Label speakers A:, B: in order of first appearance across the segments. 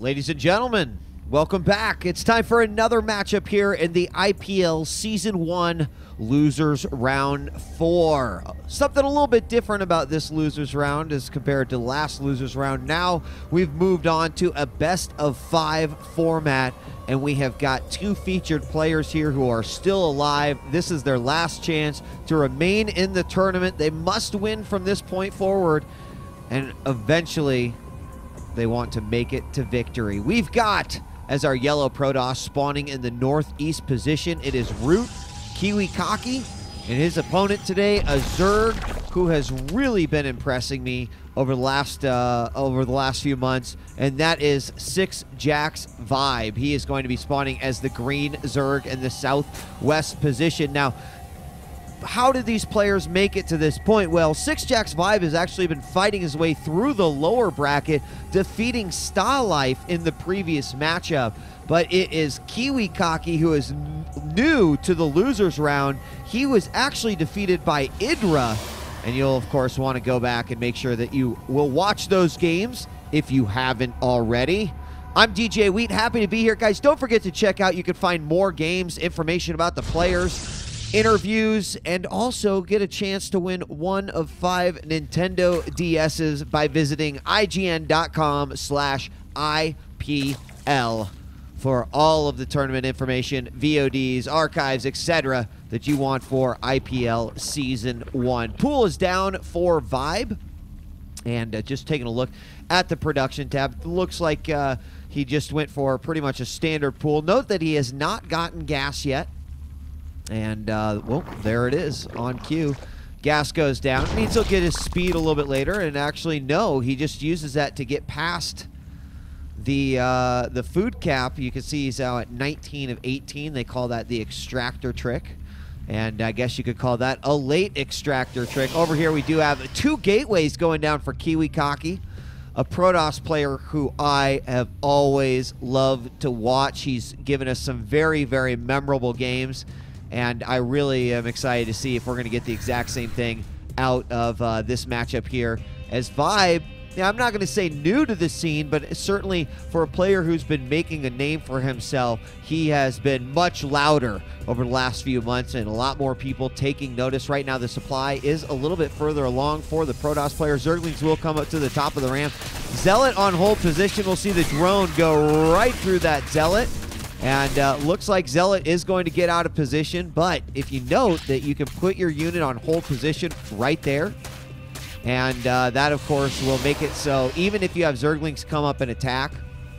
A: Ladies and gentlemen, welcome back. It's time for another matchup here in the IPL Season 1 Losers Round 4. Something a little bit different about this Losers Round as compared to last Losers Round. Now we've moved on to a best-of-5 format, and we have got two featured players here who are still alive. This is their last chance to remain in the tournament. They must win from this point forward, and eventually they want to make it to victory. We've got, as our yellow Protoss spawning in the northeast position, it is ROOTKiWiKaKi, and his opponent today, a Zerg who has really been impressing me over the last few months, and that is sixjaxViBe. He is going to be spawning as the green Zerg in the southwest position. Now, how did these players make it to this point? Well, sixjaxViBe has actually been fighting his way through the lower bracket, defeating Starlife in the previous matchup. But it is KiWiKaKi who is new to the losers round. He was actually defeated by Idra, and you'll of course want to go back and make sure that you will watch those games if you haven't already. I'm DJ Wheat, happy to be here. Guys, don't forget to check out, you can find more games, information about the players, interviews, and also get a chance to win one of 5 Nintendo DSs by visiting IGN.com/IPL for all of the tournament information, VODs, archives, etc. that you want for IPL Season 1. Pool is down for Vibe, and just taking a look at the production tab, it looks like he just went for pretty much a standard pool. Note that he has not gotten gas yet. And, well, there it is on cue. Gas goes down. It means he'll get his speed a little bit later. And actually, no, he just uses that to get past the food cap. You can see he's out at 19 of 18. They call that the extractor trick. And I guess you could call that a late extractor trick. Over here, we do have 2 gateways going down for KiWiKaKi, a Protoss player who I have always loved to watch. He's given us some very, very memorable games. And I really am excited to see if we're going to get the exact same thing out of this matchup here. As Vibe, now I'm not going to say new to the scene, but certainly for a player who's been making a name for himself, he has been much louder over the last few months and a lot more people taking notice. Right now the supply is a little bit further along for the Protoss player. Zerglings will come up to the top of the ramp. Zealot on hold position. We'll see the drone go right through that Zealot. And looks like Zealot is going to get out of position, but if you note that you can put your unit on hold position right there, and that, of course, will make it so even if you have Zerglings come up and attack,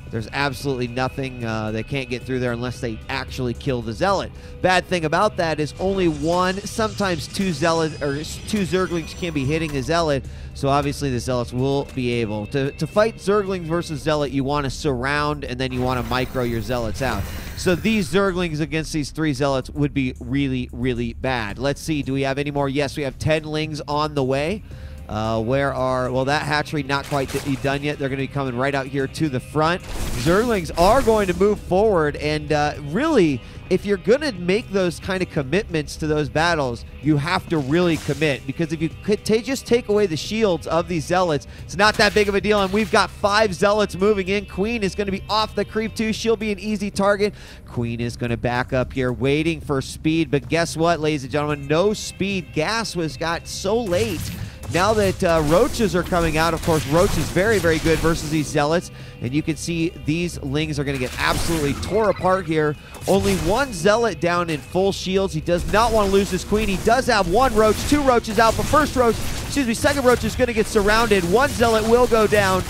A: there's absolutely nothing. They can't get through there unless they actually kill the Zealot. Bad thing about that is only 1, sometimes 2 Zerglings can be hitting the Zealot. So obviously the Zealots will be able to fight Zerglings versus Zealot. You want to surround and then you want to micro your Zealots out. So these Zerglings against these 3 Zealots would be really, really bad. Let's see, do we have any more? Yes, we have 10 Lings on the way. Well, that hatchery not quite done yet. They're going to be coming right out here to the front. Zerglings are going to move forward, and really, if you're going to make those kind of commitments to those battles, you have to really commit, because if you could just take away the shields of these Zealots, it's not that big of a deal, and we've got 5 Zealots moving in. Queen is going to be off the creep too. She'll be an easy target. Queen is going to back up here, waiting for speed, but guess what, ladies and gentlemen? No speed. Gas got so late. Now that Roaches are coming out, of course, Roach is very, very good versus these Zealots. And you can see these Lings are going to get absolutely tore apart here. Only 1 Zealot down in full shields. He does not want to lose his Queen. He does have 1 Roach, 2 Roaches out, but second Roach is going to get surrounded. 1 Zealot will go down.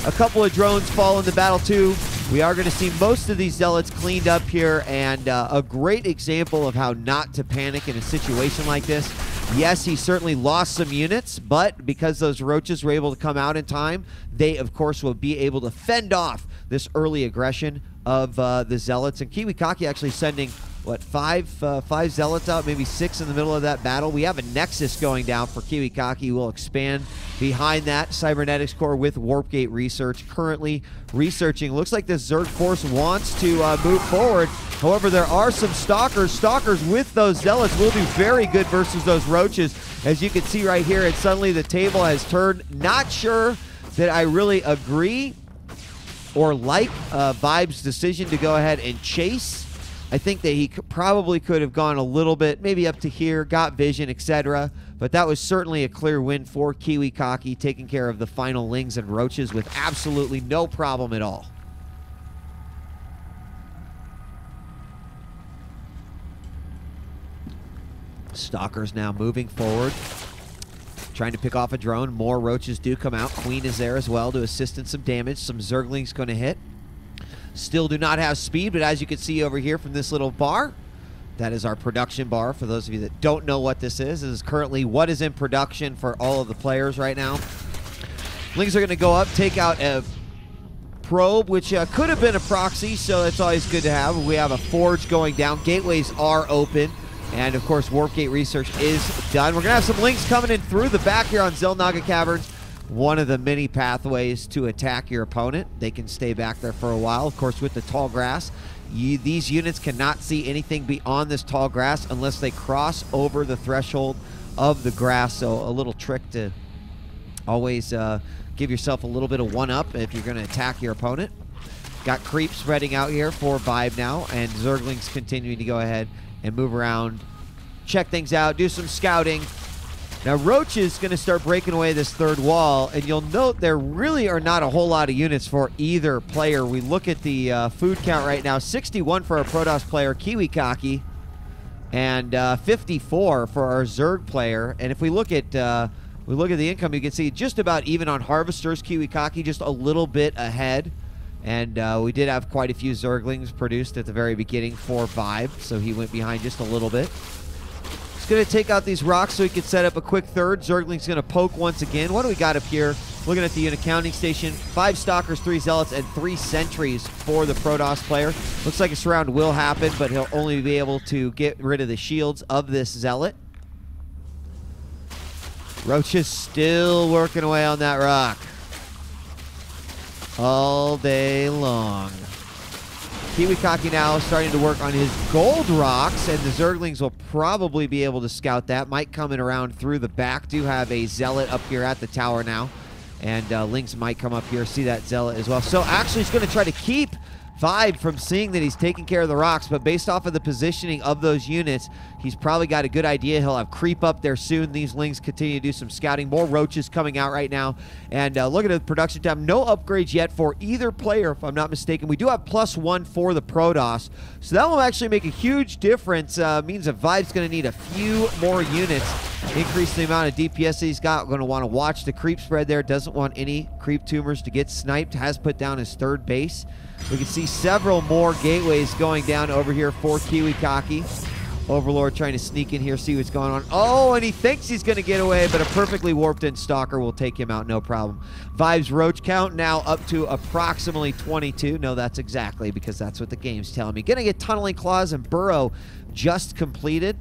A: A couple of drones fall in the battle too. We are going to see most of these Zealots cleaned up here, and a great example of how not to panic in a situation like this. Yes, he certainly lost some units, but because those Roaches were able to come out in time, they, of course, will be able to fend off this early aggression of the Zealots. And KiWiKaKi actually sending, what, 5 Zealots out, maybe 6 in the middle of that battle. We have a Nexus going down for KiWiKaKi. We'll expand behind that. Cybernetics Core with Warp Gate Research currently researching. Looks like this Zerg force wants to move forward. However, there are some Stalkers. Stalkers with those Zealots will do very good versus those Roaches. As you can see right here, and suddenly the table has turned. Not sure that I really agree or like Vibe's decision to go ahead and chase. I think that he probably could have gone a little bit, maybe up to here, got vision, etc. But that was certainly a clear win for KiWiKaKi, taking care of the final Lings and Roaches with absolutely no problem at all. Stalker's now moving forward, trying to pick off a drone. More Roaches do come out. Queen is there as well to assist in some damage. Some Zerglings going to hit. Still do not have speed, but as you can see over here from this little bar, that is our production bar. For those of you that don't know what this is currently what is in production for all of the players right now. Lings are going to go up, take out a probe, which could have been a proxy, so it's always good to have. We have a forge going down. Gateways are open. And, of course, Warp Gate research is done. We're going to have some Lings coming in through the back here on Xel'Naga Caverns. One of the many pathways to attack your opponent. They can stay back there for a while. Of course, with the tall grass, these units cannot see anything beyond this tall grass unless they cross over the threshold of the grass. So a little trick to always give yourself a little bit of one-up if you're going to attack your opponent. Got creep spreading out here for Vibe now, and Zerglings continuing to go ahead and move around, check things out, do some scouting. Now, Roach is going to start breaking away this third wall, and you'll note there really are not a whole lot of units for either player. We look at the food count right now, 61 for our Protoss player, KiWiKaKi, and 54 for our Zerg player. And if we look at the income, you can see just about even on Harvesters, KiWiKaKi just a little bit ahead. And we did have quite a few Zerglings produced at the very beginning for Vibe, so he went behind just a little bit. He's going to take out these rocks so he can set up a quick third. Zergling's going to poke once again. What do we got up here? Looking at the unit counting station, 5 Stalkers, 3 Zealots, and 3 Sentries for the Protoss player. Looks like a surround will happen, but he'll only be able to get rid of the shields of this Zealot. Roach is still working away on that rock all day long. KiWiKaKi now starting to work on his gold rocks, and the Zerglings will probably be able to scout that. Might come in around through the back. Do have a Zealot up here at the tower now, and Lings might come up here, see that Zealot as well. So actually he's going to try to keep Vibe from seeing that he's taking care of the rocks, but based off of the positioning of those units, he's probably got a good idea. He'll have creep up there soon. These Lings continue to do some scouting. More Roaches coming out right now. And look at the production tab. No upgrades yet for either player, if I'm not mistaken. We do have +1 for the Protoss, so that will actually make a huge difference. Means that Vibe's going to need a few more units. Increase the amount of DPS that he's got. Going to want to watch the creep spread there. Doesn't want any creep tumors to get sniped. Has put down his third base. We can see several more gateways going down over here for KiWiKaKi. Overlord trying to sneak in here, see what's going on. Oh, and he thinks he's going to get away, but a perfectly warped in Stalker will take him out, no problem. Vibe's Roach count now up to approximately 22. No, that's exactly, because that's what the game's telling me. Going to get Tunneling Claws and Burrow just completed.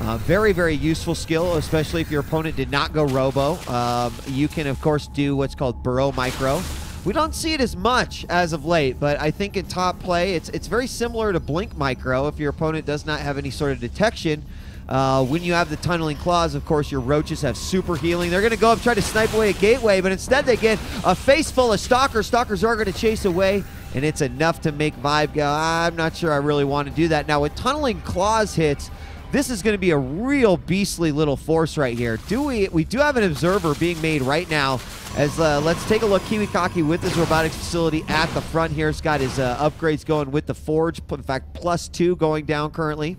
A: Very, very useful skill, especially if your opponent did not go Robo. You can, of course, do what's called Burrow Micro. We don't see it as much as of late, but I think in top play, it's very similar to Blink Micro. If your opponent does not have any sort of detection, when you have the Tunneling Claws, of course, your Roaches have super healing. They're going to go up, try to snipe away a gateway, but instead they get a face full of Stalkers. Stalkers are going to chase away, and it's enough to make Vibe go, I'm not sure I really want to do that. Now, with Tunneling Claws hits, this is going to be a real beastly little force right here. We do have an observer being made right now. As let's take a look. KiWiKaKi with his robotics facility at the front here. He's got his upgrades going with the forge. In fact, +2 going down currently.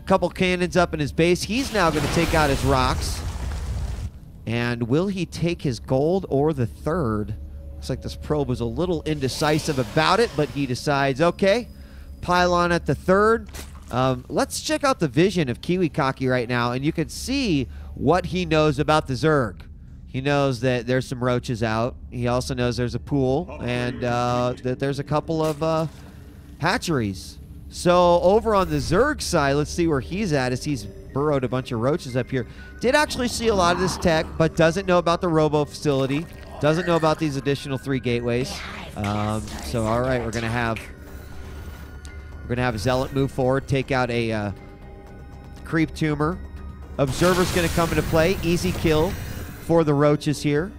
A: Couple cannons up in his base. He's now going to take out his rocks. And will he take his gold or the third? Looks like this probe was a little indecisive about it, but he decides, okay, pylon at the third. Let's check out the vision of KiWiKaKi right now, and you can see what he knows about the Zerg. He knows that there's some Roaches out. He also knows there's a pool, and that there's a couple of hatcheries. So over on the Zerg side, let's see where he's at as he's burrowed a bunch of Roaches up here. Did actually see a lot of this tech, but doesn't know about the Robo facility. Doesn't know about these additional 3 gateways. So all right, we're gonna have Zealot move forward, take out a creep tumor. Observer's going to come into play. Easy kill for the Roaches here.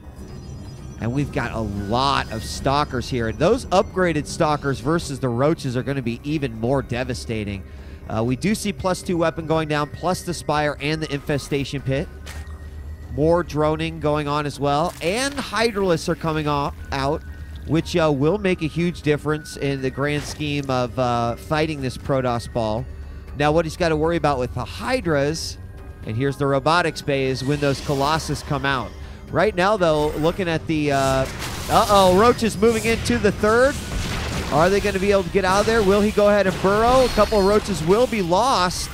A: And we've got a lot of stalkers here. And those upgraded stalkers versus the roaches are going to be even more devastating. We do see +2 weapon going down, plus the Spire and the Infestation Pit. More droning going on as well. And Hydralisks are coming out, which will make a huge difference in the grand scheme of fighting this Protoss ball. Now, what he's got to worry about with the Hydras, and here's the robotics bay, is when those Colossus come out. Right now, though, looking at the... Roach is moving into the third. Are they going to be able to get out of there? Will he go ahead and burrow? A couple of roaches will be lost.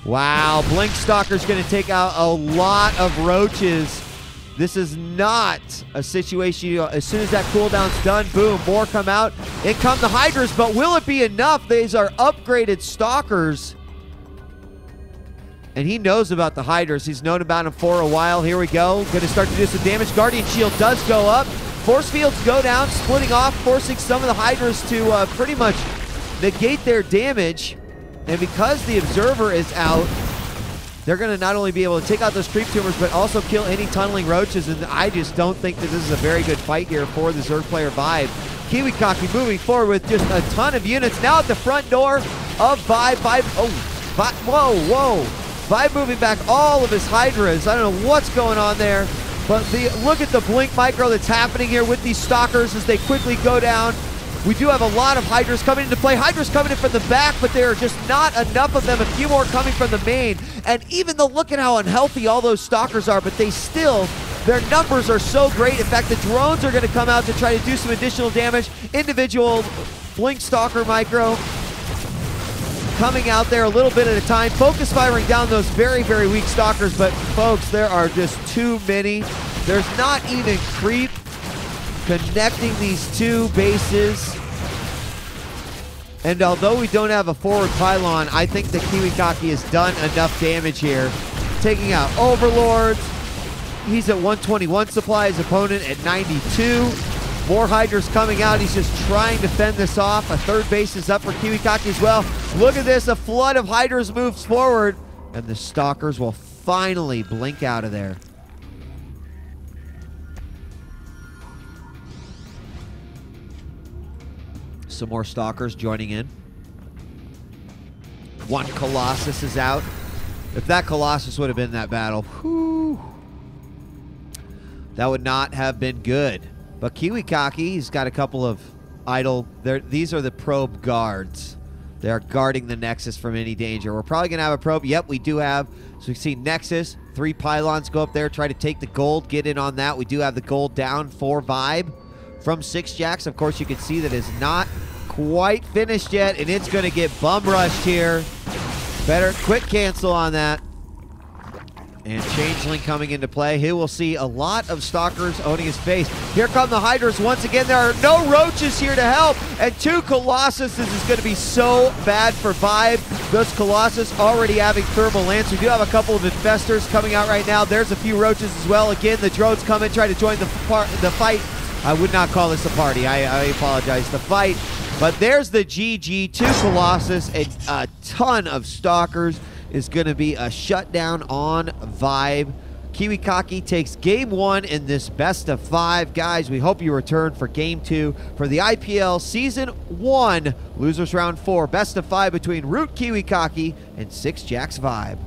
A: Wow, Blink Stalker's going to take out a lot of roaches. This is not a situation, you know, as soon as that cooldown's done, boom, more come out. In come the Hydras, but will it be enough? These are upgraded Stalkers. And he knows about the Hydras. He's known about them for a while. Here we go. Going to start to do some damage. Guardian Shield does go up. Force fields go down, splitting off, forcing some of the Hydras to pretty much negate their damage. And because the Observer is out, they're going to not only be able to take out those creep tumors, but also kill any tunneling roaches. And I just don't think that this is a very good fight here for the Zerg player Vibe. KiWiKaKi moving forward with just a ton of units. Now at the front door of Vibe. Whoa. Vibe moving back all of his Hydras. I don't know what's going on there, but look at the blink micro that's happening here with these Stalkers as they quickly go down. We do have a lot of Hydras coming into play. Hydras coming in from the back, but there are just not enough of them. A few more coming from the main. And even though, look at how unhealthy all those Stalkers are, but they still, their numbers are so great. In fact, the drones are going to come out to try to do some additional damage. Individual blink Stalker micro coming out there a little bit at a time, focus firing down those very, very weak Stalkers, but folks, there are just too many. There's not even creep connecting these two bases. And although we don't have a forward pylon, I think that KiWiKaKi has done enough damage here. Taking out Overlords. He's at 121 supply, his opponent at 92. More Hydras coming out. He's just trying to fend this off. A third base is up for KiWiKaKi as well. Look at this. A flood of Hydras moves forward. And the Stalkers will finally blink out of there. Some more Stalkers joining in. One Colossus is out. If that Colossus would have been in that battle, whew, that would not have been good. But KiWiKaKi, he's got a couple of idle... These are the probe guards. They are guarding the Nexus from any danger. We're probably going to have a probe. Yep, we do have. So we see Nexus. 3 pylons go up there, try to take the gold, get in on that. We do have the gold down for Vibe from sixjax. Of course, you can see that it's not quite finished yet, and it's going to get bum rushed here. Better quick cancel on that. And Changeling coming into play. He will see a lot of Stalkers owning his face. Here come the Hydras once again. There are no roaches here to help. And 2 Colossus. This is going to be so bad for Vibe. Those Colossus already having Thermal Lance. We do have a couple of Infestors coming out right now. There's a few roaches as well. Again, the drones come in, try to join the fight. I would not call this a party. I apologize. The fight. But there's the GG. 2 Colossus and a ton of Stalkers. Is going to be a shutdown on Vibe. KiWiKaKi takes game 1 in this best of 5. Guys, we hope you return for game 2 for the IPL Season 1 Losers Round 4 best of 5 between ROOTKiWiKaKi and sixjaxViBe.